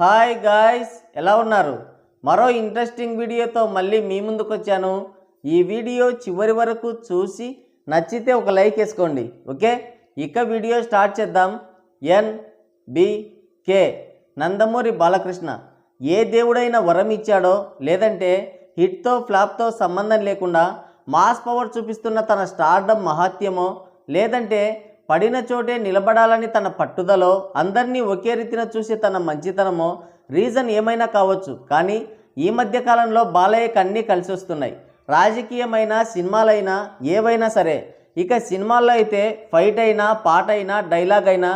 Hi guys, ఎలా ఉన్నారు? మరో ఇంట్రెస్టింగ్ వీడియోతో మళ్ళీ మీ ముందుకు వచ్చాను. ఈ వీడియో చివరి వరకు చూసి నచ్చితే ఒక లైక్ వేసుకోండి. ఓకే, ఇక వీడియో స్టార్ట్ చేద్దాం. NBK నందమూరి బాలకృష్ణ ఏ దేవుడైనా వరం ఇచ్చాడో, లేదంటే హిట్తో ఫ్లాప్తో సంబంధం లేకుండా మాస్ పవర్ చూపిస్తున్న తన స్టార్డమ్ మహాత్యమో, లేదంటే పడిన చోటే నిలబడాలని తన పట్టుదలో, అందరినీ ఒకే రీతిన చూసే తన మంచితనమో, రీజన్ ఏమైనా కావచ్చు. కానీ ఈ మధ్య కాలంలో బాలయ్యకి అన్నీ కలిసి వస్తున్నాయి. రాజకీయమైనా, సినిమాలైనా, ఏవైనా సరే. ఇక సినిమాల్లో అయితే ఫైట్ అయినా, పాట అయినా, డైలాగ్ అయినా,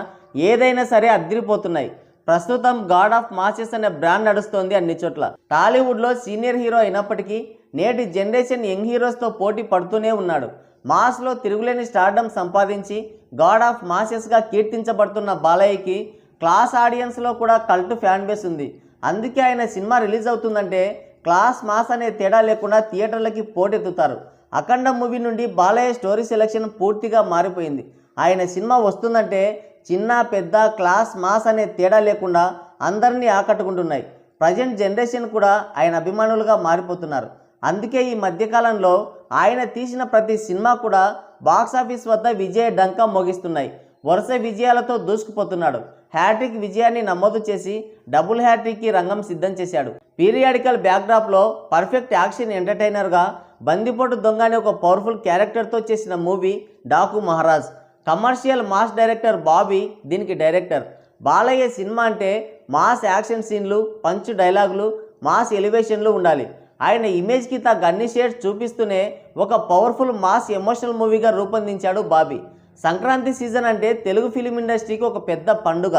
ఏదైనా సరే అదిరిపోతున్నాయి. ప్రస్తుతం గాడ్ ఆఫ్ మాసెస్ అనే బ్రాండ్ నడుస్తోంది అన్ని చోట్ల. టాలీవుడ్లో సీనియర్ హీరో అయినప్పటికీ నేటి జనరేషన్ యంగ్ హీరోస్తో పోటీ పడుతూనే ఉన్నాడు. మాస్లో తిరుగులేని స్టార్డమ్ సంపాదించి గాడ్ ఆఫ్ మాసెస్గా కీర్తించబడుతున్న బాలయ్యకి క్లాస్ ఆడియన్స్లో కూడా కల్ట్ ఫ్యాన్ బేస్ ఉంది. అందుకే ఆయన సినిమా రిలీజ్ అవుతుందంటే క్లాస్ మాస్ అనే తేడా లేకుండా థియేటర్లకి పోటెత్తుతారు. అఖండ మూవీ నుండి బాలయ్య స్టోరీ సెలెక్షన్ పూర్తిగా మారిపోయింది. ఆయన సినిమా వస్తుందంటే చిన్న పెద్ద క్లాస్ మాస్ అనే తేడా లేకుండా అందరినీ ఆకట్టుకుంటున్నాయి. ప్రజెంట్ జనరేషన్ కూడా ఆయన అభిమానులుగా మారిపోతున్నారు. అందుకే ఈ మధ్యకాలంలో ఆయన తీసిన ప్రతి సినిమా కూడా బాక్సాఫీస్ వద్ద విజయ డంకా మోగిస్తున్నాయి. వరుస విజయాలతో దూసుకుపోతున్నాడు. హ్యాట్రిక్ విజయాన్ని నమోదు చేసి డబుల్ హ్యాట్రిక్కి రంగం సిద్ధం చేశాడు. పీరియాడికల్ బ్యాక్డ్రాప్లో పర్ఫెక్ట్ యాక్షన్ ఎంటర్టైనర్గా బందిపోటు దొంగ అనే ఒక పవర్ఫుల్ క్యారెక్టర్తో చేసిన movie Daaku Maharaaj. Commercial mass director Bobby దీనికి డైరెక్టర్. బాలయ్య సినిమా అంటే మాస్ యాక్షన్ సీన్లు, పంచ్ డైలాగులు, మాస్ ఎలివేషన్లు ఉండాలి. ఆయన ఇమేజ్కి తగ్గ అన్ని షేడ్స్ చూపిస్తూనే ఒక పవర్ఫుల్ మాస్ ఎమోషనల్ మూవీగా రూపొందించాడు బాబీ. సంక్రాంతి సీజన్ అంటే తెలుగు ఫిలిం ఇండస్ట్రీకి ఒక పెద్ద పండుగ.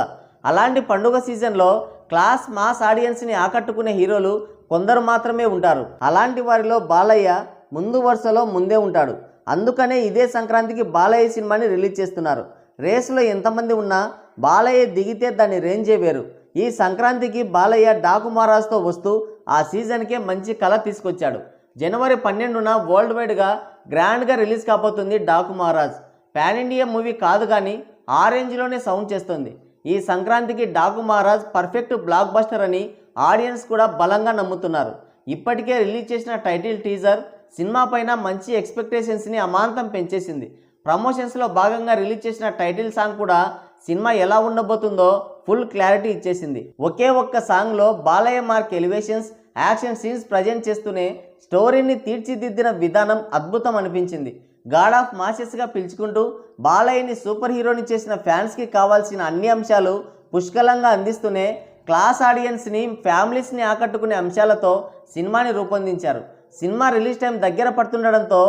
అలాంటి పండుగ సీజన్లో క్లాస్ మాస్ ఆడియన్స్ని ఆకట్టుకునే హీరోలు కొందరు మాత్రమే ఉంటారు. అలాంటి వారిలో బాలయ్య ముందు వరుసలో ముందే ఉంటాడు. అందుకనే ఇదే సంక్రాంతికి బాలయ్య సినిమాని రిలీజ్ చేస్తున్నారు. రేసులో ఎంతమంది ఉన్నా బాలయ్య దిగితే దాని రేంజే వేరు. ఈ సంక్రాంతికి బాలయ్య డాకు మహారాజ్తో వస్తూ ఆ సీజన్కే మంచి కళ తీసుకొచ్చాడు. జనవరి 12న వరల్డ్ వైడ్గా గ్రాండ్గా రిలీజ్ కాబోతుంది Daaku Maharaj. Pan India movie కాదు కానీ ఆ రేంజ్లోనే సౌండ్ చేస్తుంది. ఈ సంక్రాంతికి Daaku Maharaj perfect block buster అని ఆడియన్స్ కూడా బలంగా నమ్ముతున్నారు. ఇప్పటికే రిలీజ్ చేసిన టైటిల్ టీజర్ సినిమా పైన మంచి ఎక్స్పెక్టేషన్స్ని అమాంతం పెంచేసింది. ప్రమోషన్స్లో భాగంగా రిలీజ్ చేసిన టైటిల్ సాంగ్ కూడా సినిమా ఎలా ఉండబోతుందో ఫుల్ క్లారిటీ ఇచ్చేసింది. ఒకే ఒక్క సాంగ్లో Balayya mark elevations, action scenes present చేస్తూనే స్టోరీని తీర్చిదిద్దిన విధానం అద్భుతం అనిపించింది. గాడ్ ఆఫ్ మాసెస్గా పిలుచుకుంటూ బాలయ్యని సూపర్ హీరోని చేసిన ఫ్యాన్స్కి కావాల్సిన అన్ని అంశాలు పుష్కలంగా అందిస్తూనే క్లాస్ ఆడియన్స్ని, ఫ్యామిలీస్ని ఆకట్టుకునే అంశాలతో సినిమాని రూపొందించారు. సినిమా రిలీజ్ టైం దగ్గర పడుతుండడంతో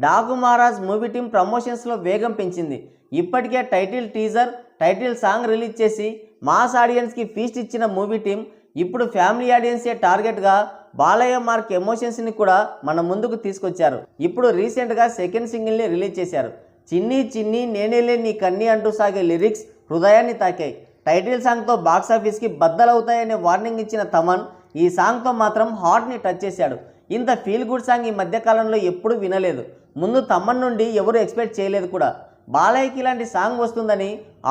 డాకు మహారాజ్ మూవీ టీం ప్రమోషన్స్లో వేగం పెంచింది. ఇప్పటికే title teaser, title song release చేసి మాస్ ఆడియన్స్కి ఫీస్ట్ ఇచ్చిన మూవీ టీం ఇప్పుడు ఫ్యామిలీ ఆడియన్సే టార్గెట్గా బాలయ్య మార్క్ ఎమోషన్స్ని కూడా మన ముందుకు తీసుకొచ్చారు. ఇప్పుడు రీసెంట్గా సెకండ్ సింగిల్ని రిలీజ్ చేశారు. చిన్ని చిన్ని నేనేలే నీ కన్నీ అంటూ సాగే లిరిక్స్ హృదయాన్ని తాకాయి. టైటిల్ సాంగ్తో బాక్సాఫీస్కి బద్దలవుతాయనే వార్నింగ్ ఇచ్చిన తమన్ ఈ సాంగ్తో మాత్రం హార్ట్ని టచ్ చేశాడు. ఇంత ఫీల్ గుడ్ సాంగ్ ఈ మధ్యకాలంలో ఎప్పుడూ వినలేదు. ముందు తమన్ నుండి ఎవరు ఎక్స్పెక్ట్ చేయలేదు కూడా. బాలయ్యకి ఇలాంటి సాంగ్ వస్తుందని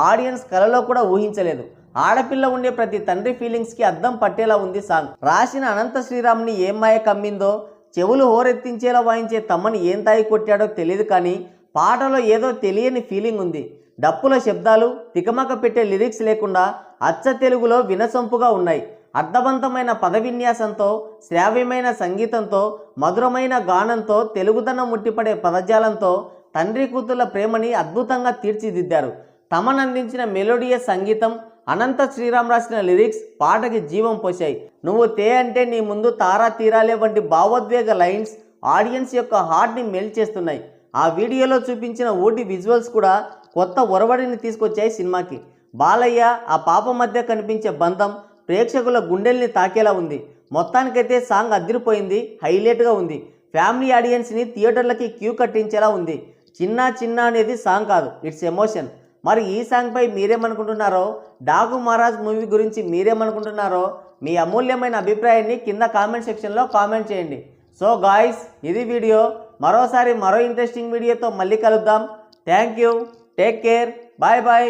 ఆడియన్స్ కలలో కూడా ఊహించలేదు. ఆడపిల్ల ఉండే ప్రతి తండ్రి ఫీలింగ్స్కి అద్దం పట్టేలా ఉంది సాంగ్. రాసిన అనంత శ్రీరామ్ని ఏం మాయ కమ్మిందో, చెవులు హోరెత్తించేలా వాయించే తమ్మని ఏం తాయి కొట్టాడో తెలియదు కానీ పాటలో ఏదో తెలియని ఫీలింగ్ ఉంది. డప్పుల శబ్దాలు, తికమక పెట్టే లిరిక్స్ లేకుండా అచ్చ తెలుగులో వినసొంపుగా ఉన్నాయి. అర్థవంతమైన పద విన్యాసంతో, శ్రావ్యమైన సంగీతంతో, మధురమైన గానంతో, తెలుగుదనం ముట్టిపడే పదజాలంతో తండ్రి కూతుళ్ళ ప్రేమని అద్భుతంగా తీర్చిదిద్దారు. తమన్ అందించిన మెలోడియస్ సంగీతం, అనంత శ్రీరామ్ రాసిన లిరిక్స్ పాటకి జీవం పోశాయి. నువ్వు తే అంటే నీ ముందు తారా తీరాలే వంటి భావోద్వేగ లైన్స్ ఆడియన్స్ యొక్క హార్ట్ని మెల్ట్ చేస్తున్నాయి. ఆ వీడియోలో చూపించిన ఊటి విజువల్స్ కూడా కొత్త ఒరవడిని తీసుకొచ్చాయి సినిమాకి. బాలయ్య, ఆ పాప మధ్య కనిపించే బంధం ప్రేక్షకుల గుండెల్ని తాకేలా ఉంది. మొత్తానికైతే సాంగ్ అదిరిపోయింది, హైలైట్గా ఉంది. ఫ్యామిలీ ఆడియన్స్ని థియేటర్లకి క్యూ కట్టించేలా ఉంది. చిన్న చిన్న అనేది సాంగ్ కాదు, ఇట్స్ ఎమోషన్. మరి ఈ సాంగ్పై మీరేమనుకుంటున్నారో, డాకు మహారాజ్ మూవీ గురించి మీరేమనుకుంటున్నారో మీ అమూల్యమైన అభిప్రాయాన్ని కింద కామెంట్ సెక్షన్లో కామెంట్ చేయండి. సో గాయ్స్, ఇది వీడియో. మరో ఇంట్రెస్టింగ్ వీడియోతో మళ్ళీ కలుద్దాం. Thank you, take care, bye bye.